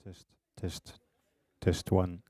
Test, test, test one.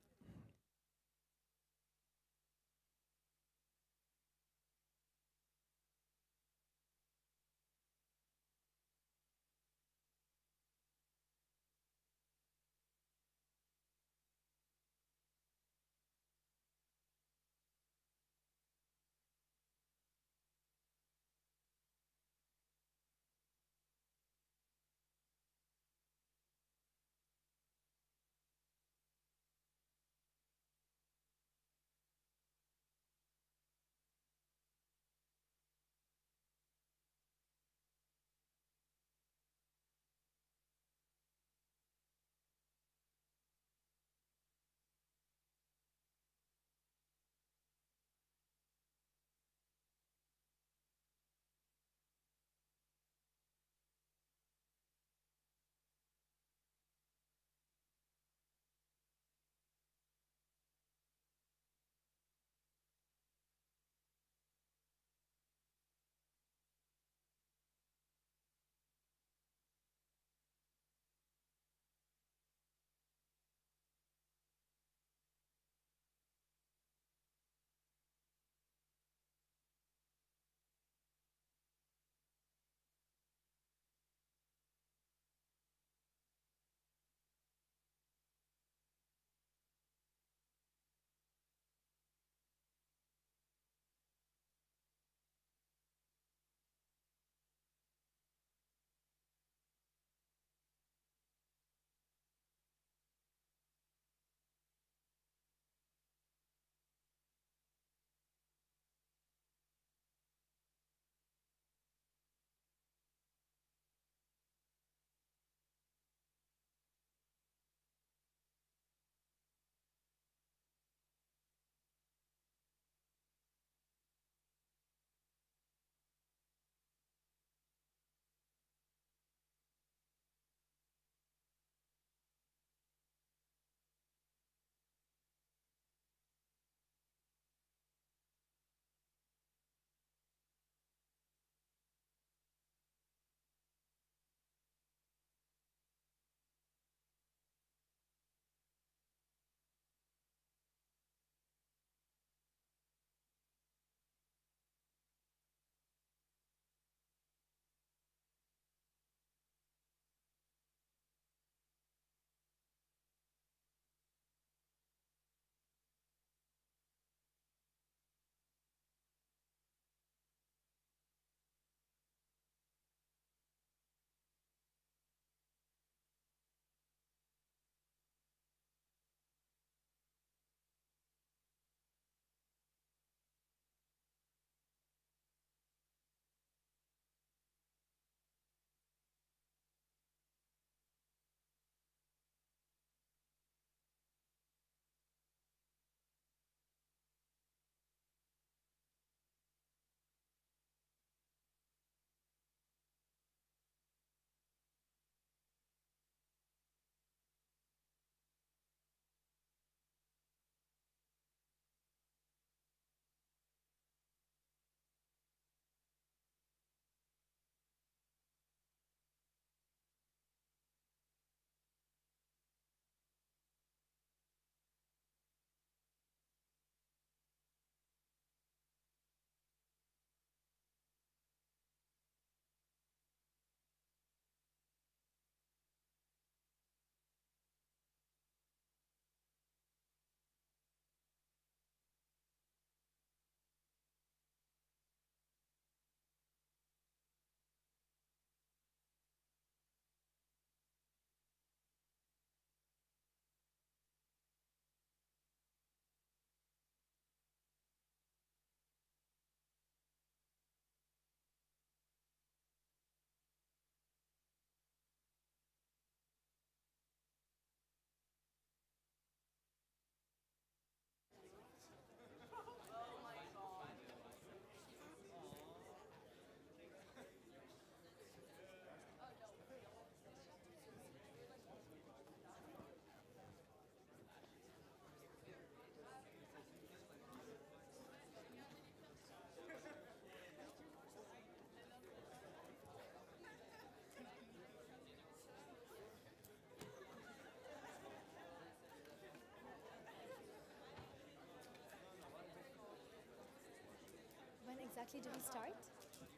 exactly do we start?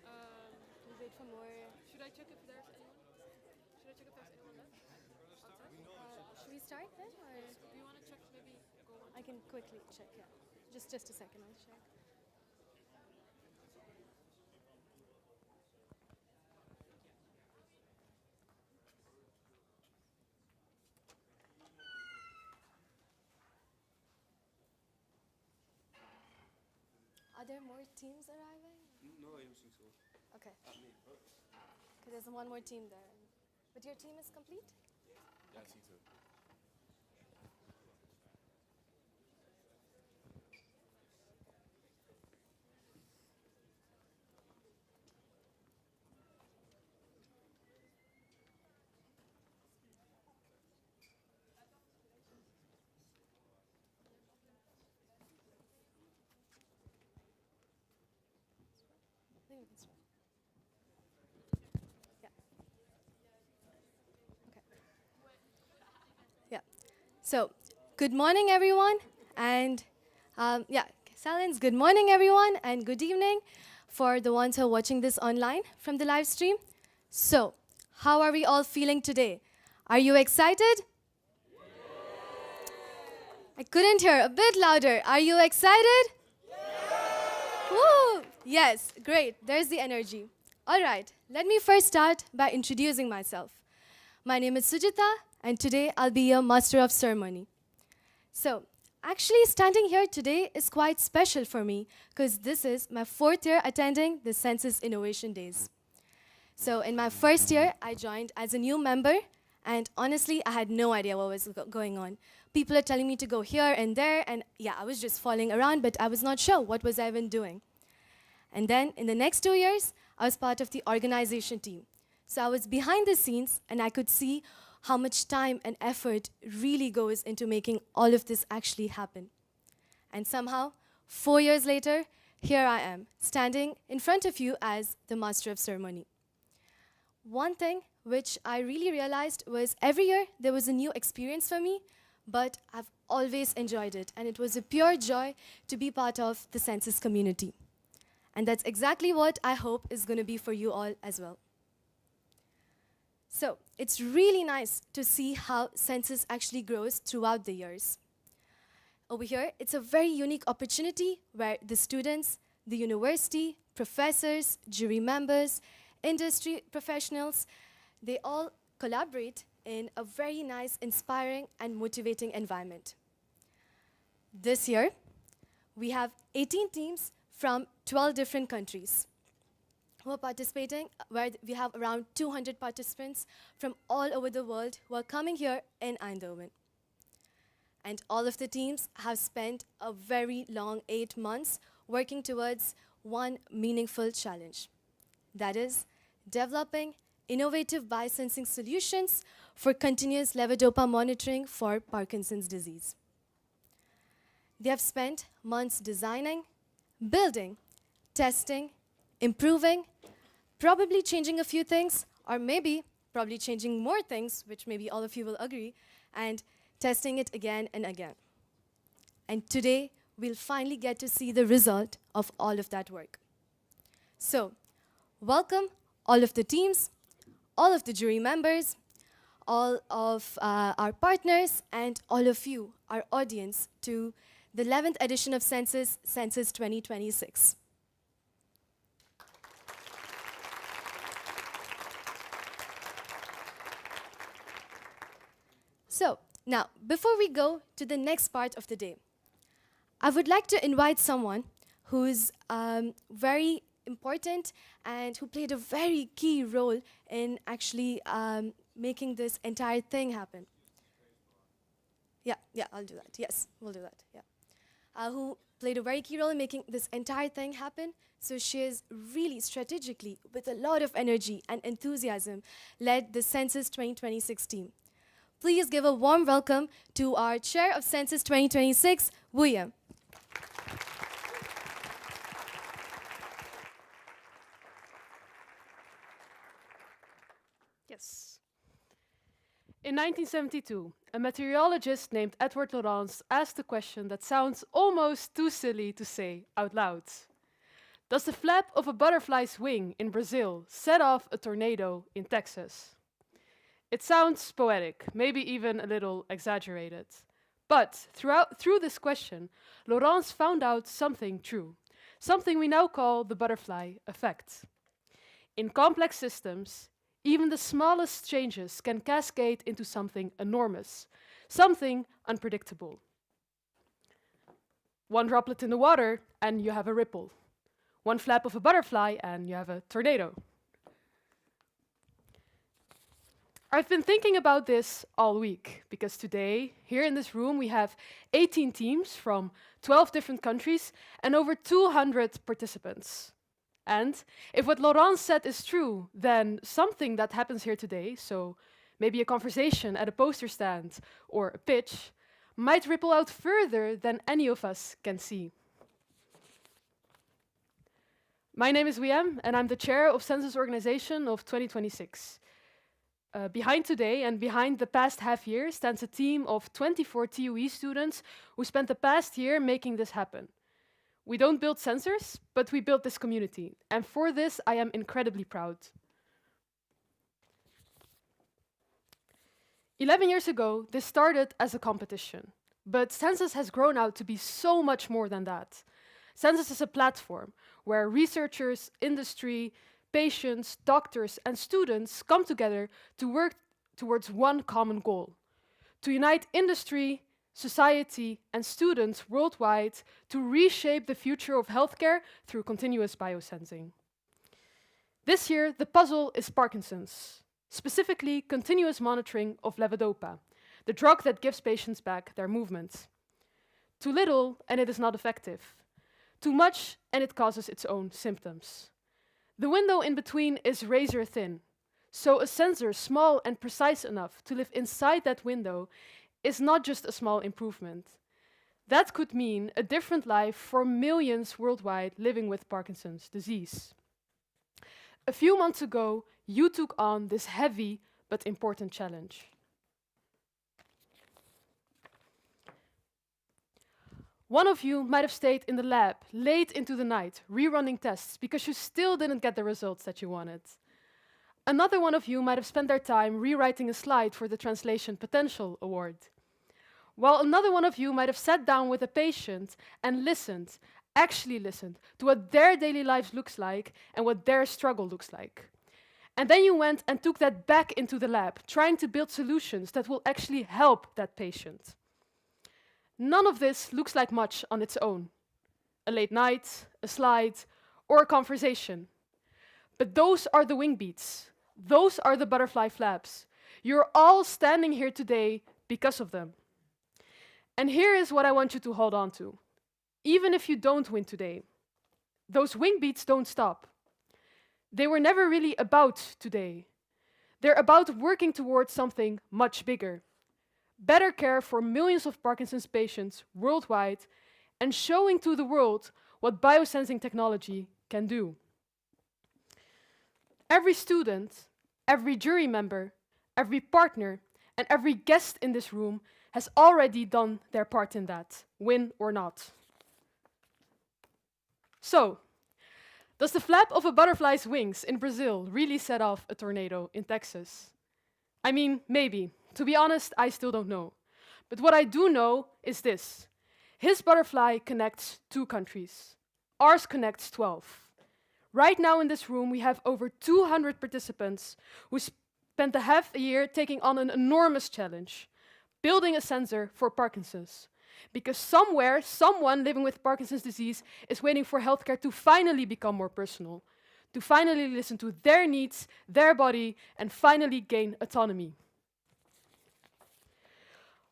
Do we wait for more? Should I check if there's anyone? Should I check if there's anyone left? Should we start then, or Do you want to check maybe go on? I can quickly check? Yeah, just a second. I'll check. Are there more teams arriving? No, I don't think so. Okay. Me. Okay, there's one more team there. But your team is complete? Yeah, I think so. I think we can start. Yeah. Okay. Yeah. So, good morning, everyone. And silence. Good morning, everyone, and good evening for the ones who are watching this online from the live stream. So, how are we all feeling today? Are you excited? I couldn't hear. A bit louder. Are you excited? Woo! Yes, great. There's the energy. All right, let me first start by introducing myself. My name is Sujita, and today I'll be your Master of Ceremony. So, actually standing here today is quite special for me because this is my 4th year attending the SensUs Innovation Days. So, in my first year, I joined as a new member, and honestly, I had no idea what was going on. People are telling me to go here and there, and yeah, I was just following around, but I was not sure what was I even doing. And then, in the next 2 years, I was part of the organization team. So I was behind the scenes, and I could see how much time and effort really goes into making all of this actually happen. And somehow, 4 years later, here I am, standing in front of you as the Master of Ceremony. One thing which I really realized was every year there was a new experience for me, but I've always enjoyed it, and it was a pure joy to be part of the SensUs community. And that's exactly what I hope is going to be for you all as well. So it's really nice to see how SensUs actually grows throughout the years. Over here, it's a very unique opportunity where the students, the university, professors, jury members, industry professionals, they all collaborate in a very nice, inspiring, and motivating environment. This year, we have 18 teams from 12 different countries who are participating, where we have around 200 participants from all over the world who are coming here in Eindhoven. And all of the teams have spent a very long 8 months working towards one meaningful challenge. That is, developing innovative biosensing solutions for continuous levodopa monitoring for Parkinson's disease. They have spent months designing, building, testing, improving, probably changing a few things, or maybe probably changing more things, which maybe all of you will agree, and testing it again and again. And today, we'll finally get to see the result of all of that work. So, welcome all of the teams, all of the jury members, all of our partners, and all of you, our audience, to the 11th edition of SensUs 2026. So, now, before we go to the next part of the day, I would like to invite someone who's very important and who played a very key role in actually making this entire thing happen. Yeah, I'll do that. Yes, we'll do that, yeah. Who played a very key role in making this entire thing happen. So she has really strategically, with a lot of energy and enthusiasm, led the SensUs 2026 team. Please give a warm welcome to our Chair of SensUs 2026, William. Yes. In 1972, a meteorologist named Edward Lorenz asked a question that sounds almost too silly to say out loud. Does the flap of a butterfly's wing in Brazil set off a tornado in Texas? It sounds poetic, maybe even a little exaggerated. But through this question, Laurence found out something true, something we now call the butterfly effect. In complex systems, even the smallest changes can cascade into something enormous, something unpredictable. One droplet in the water and you have a ripple. One flap of a butterfly and you have a tornado. I've been thinking about this all week because today, here in this room, we have 18 teams from 12 different countries and over 200 participants. And if what Laurence said is true, then something that happens here today, so maybe a conversation at a poster stand or a pitch, might ripple out further than any of us can see. My name is Wiem, and I'm the chair of SensUs organization of 2026. Behind today and behind the past half year stands a team of 24 TUE students who spent the past year making this happen. We don't build sensors, but we built this community, and for this I am incredibly proud. 11 years ago, this started as a competition, but SensUs has grown out to be so much more than that. SensUs is a platform where researchers, industry, patients, doctors, and students come together to work towards one common goal: to unite industry, society, and students worldwide to reshape the future of healthcare through continuous biosensing. This year, the puzzle is Parkinson's, specifically continuous monitoring of levodopa, the drug that gives patients back their movement. Too little, and it is not effective. Too much, and it causes its own symptoms. The window in between is razor thin, so a sensor small and precise enough to live inside that window is not just a small improvement. That could mean a different life for millions worldwide living with Parkinson's disease. A few months ago, you took on this heavy but important challenge. One of you might have stayed in the lab late into the night, rerunning tests because you still didn't get the results that you wanted. Another one of you might have spent their time rewriting a slide for the Translation Potential Award. While another one of you might have sat down with a patient and listened, actually listened, to what their daily lives looks like and what their struggle looks like. And then you went and took that back into the lab, trying to build solutions that will actually help that patient. None of this looks like much on its own. A late night, a slide, or a conversation. But those are the wing beats. Those are the butterfly flaps. You're all standing here today because of them. And here is what I want you to hold on to. Even if you don't win today, those wing beats don't stop. They were never really about today. They're about working towards something much bigger. Better care for millions of Parkinson's patients worldwide, and showing to the world what biosensing technology can do. Every student, every jury member, every partner, and every guest in this room has already done their part in that, win or not. So, does the flap of a butterfly's wings in Brazil really set off a tornado in Texas? I mean, maybe. To be honest, I still don't know. But what I do know is this. His butterfly connects 2 countries. Ours connects 12. Right now in this room, we have over 200 participants who spent the half a year taking on an enormous challenge, building a sensor for Parkinson's. Because somewhere, someone living with Parkinson's disease is waiting for healthcare to finally become more personal, to finally listen to their needs, their body, and finally gain autonomy.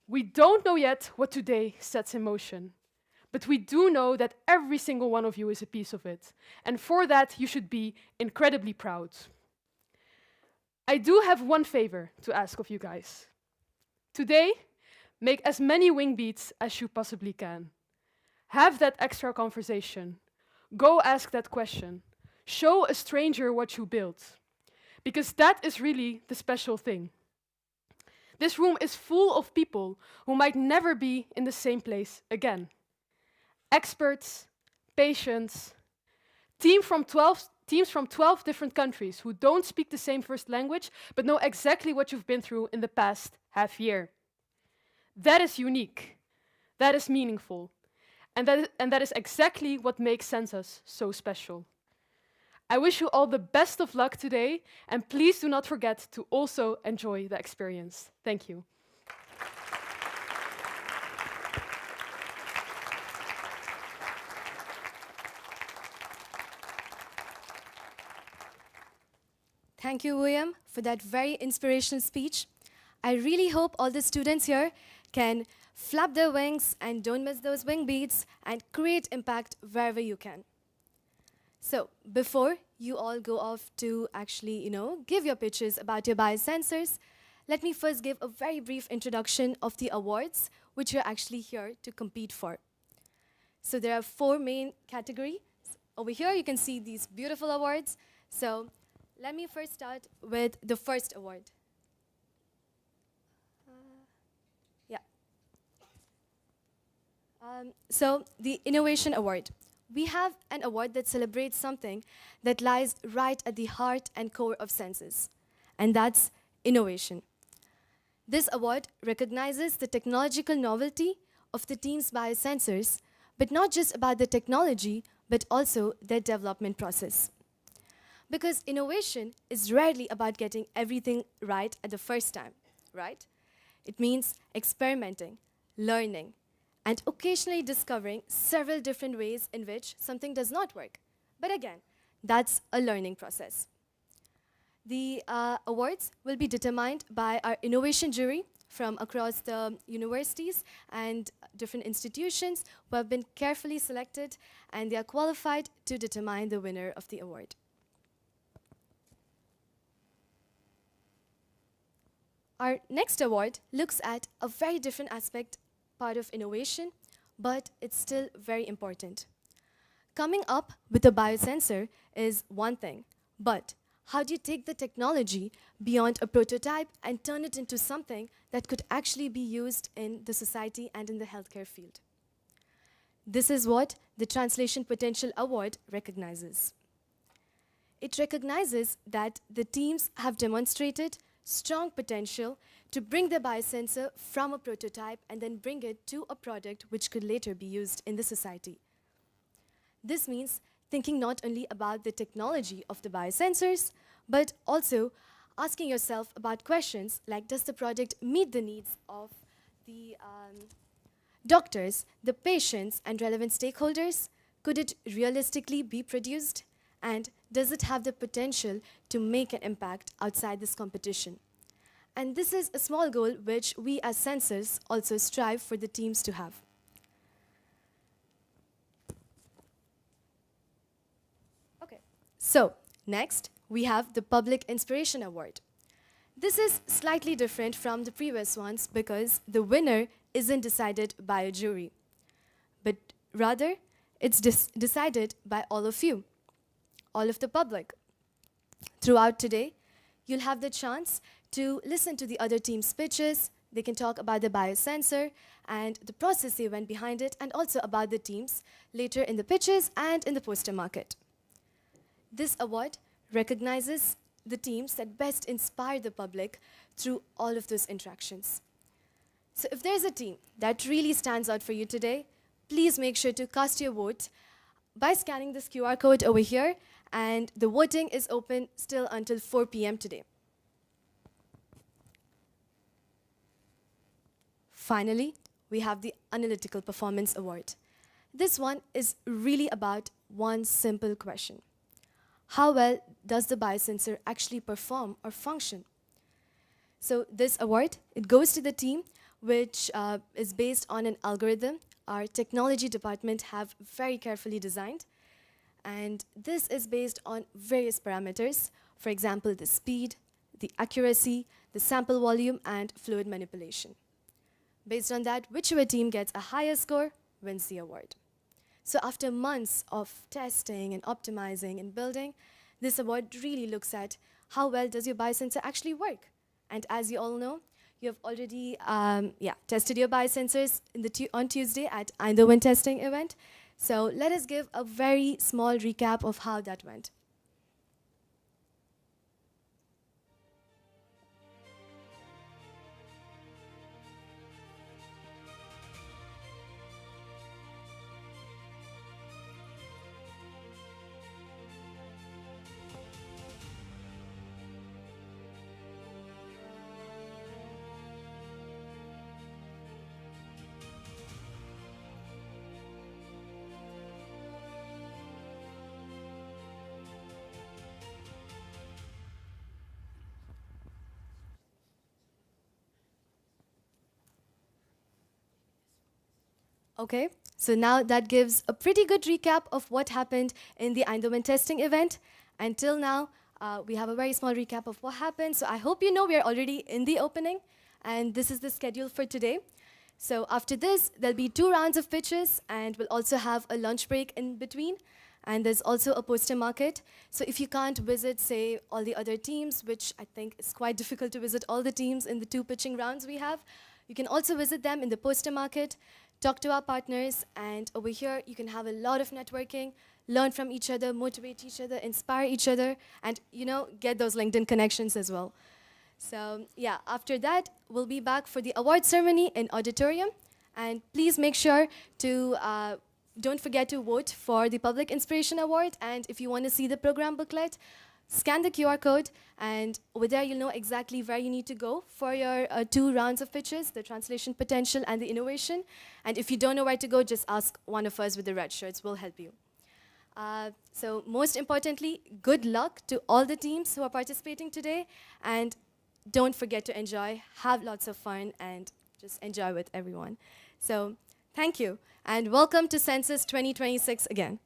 We don't know yet what today sets in motion, but we do know that every single one of you is a piece of it, and for that you should be incredibly proud. I do have one favor to ask of you guys. Today, make as many wing beats as you possibly can. Have that extra conversation. Go ask that question. Show a stranger what you built, because that is really the special thing. This room is full of people who might never be in the same place again. Experts, patients, Teams from 12 different countries who don't speak the same first language, but know exactly what you've been through in the past half year. That is unique. That is meaningful. And that is exactly what makes SensUs so special. I wish you all the best of luck today, and please do not forget to also enjoy the experience. Thank you. Thank you, William, for that very inspirational speech. I really hope all the students here can flap their wings and don't miss those wing beats and create impact wherever you can. So before you all go off to actually, give your pitches about your biosensors, let me first give a very brief introduction of the awards which you're actually here to compete for. So there are 4 main categories. Over here you can see these beautiful awards. So let me first start with the first award. So the Innovation Award. We have an award that celebrates something that lies right at the heart and core of SensUs, and that's innovation. This award recognizes the technological novelty of the team's biosensors, but not just about the technology, but also their development process. Because innovation is rarely about getting everything right at the first time, right? It means experimenting, learning, and occasionally discovering several different ways in which something does not work. But again, that's a learning process. The awards will be determined by our innovation jury from across the universities and different institutions who have been carefully selected, and they are qualified to determine the winner of the award. Our next award looks at a very different part of innovation, but it's still very important. Coming up with a biosensor is one thing, but how do you take the technology beyond a prototype and turn it into something that could actually be used in the society and in the healthcare field? This is what the Translation Potential Award recognizes. It recognizes that the teams have demonstrated strong potential to bring the biosensor from a prototype and then bring it to a product which could later be used in the society. This means thinking not only about the technology of the biosensors, but also asking yourself about questions like, does the product meet the needs of the doctors, the patients, and relevant stakeholders? Could it realistically be produced? And does it have the potential to make an impact outside this competition? And this is a small goal which we as SensUs also strive for the teams to have. Okay, so next we have the Public Inspiration Award. This is slightly different from the previous ones because the winner isn't decided by a jury, but rather it's decided by all of you, all of the public. Throughout today, you'll have the chance to listen to the other team's pitches. They can talk about the biosensor and the process they went behind it, and also about the teams later in the pitches and in the poster market. This award recognizes the teams that best inspire the public through all of those interactions. So if there's a team that really stands out for you today, please make sure to cast your vote by scanning this QR code over here, and the voting is open still until 4 p.m. today. Finally, we have the Analytical Performance Award. This one is really about one simple question. How well does the biosensor actually perform or function? So this award, it goes to the team which is based on an algorithm our technology department have very carefully designed. And this is based on various parameters, for example, the speed, the accuracy, the sample volume, and fluid manipulation. Based on that, whichever team gets a higher score wins the award. So after months of testing and optimizing and building, this award really looks at how well does your biosensor actually work. And as you all know, you have already tested your biosensors on Tuesday at the Testing event. So let us give a very small recap of how that went. Okay, so now that gives a pretty good recap of what happened in the Eindhoven testing event. Until now, we have a very small recap of what happened. So I hope you know we are already in the opening, and this is the schedule for today. So after this, there'll be 2 rounds of pitches, and we'll also have a lunch break in between. And there's also a poster market. So if you can't visit, say, all the other teams, which I think is quite difficult to visit all the teams in the 2 pitching rounds we have, you can also visit them in the poster market, talk to our partners, and over here you can have a lot of networking, learn from each other, motivate each other, inspire each other, and get those LinkedIn connections as well. So yeah, after that, we'll be back for the award ceremony in auditorium. And please make sure to don't forget to vote for the Public Inspiration Award. And if you want to see the program booklet, scan the QR code, and over there you'll know exactly where you need to go for your 2 rounds of pitches, the translation potential and the innovation. And if you don't know where to go, just ask one of us with the red shirts. We'll help you. So most importantly, good luck to all the teams who are participating today. And don't forget to enjoy, have lots of fun, and just enjoy with everyone. So thank you, and welcome to SensUs 2026 again.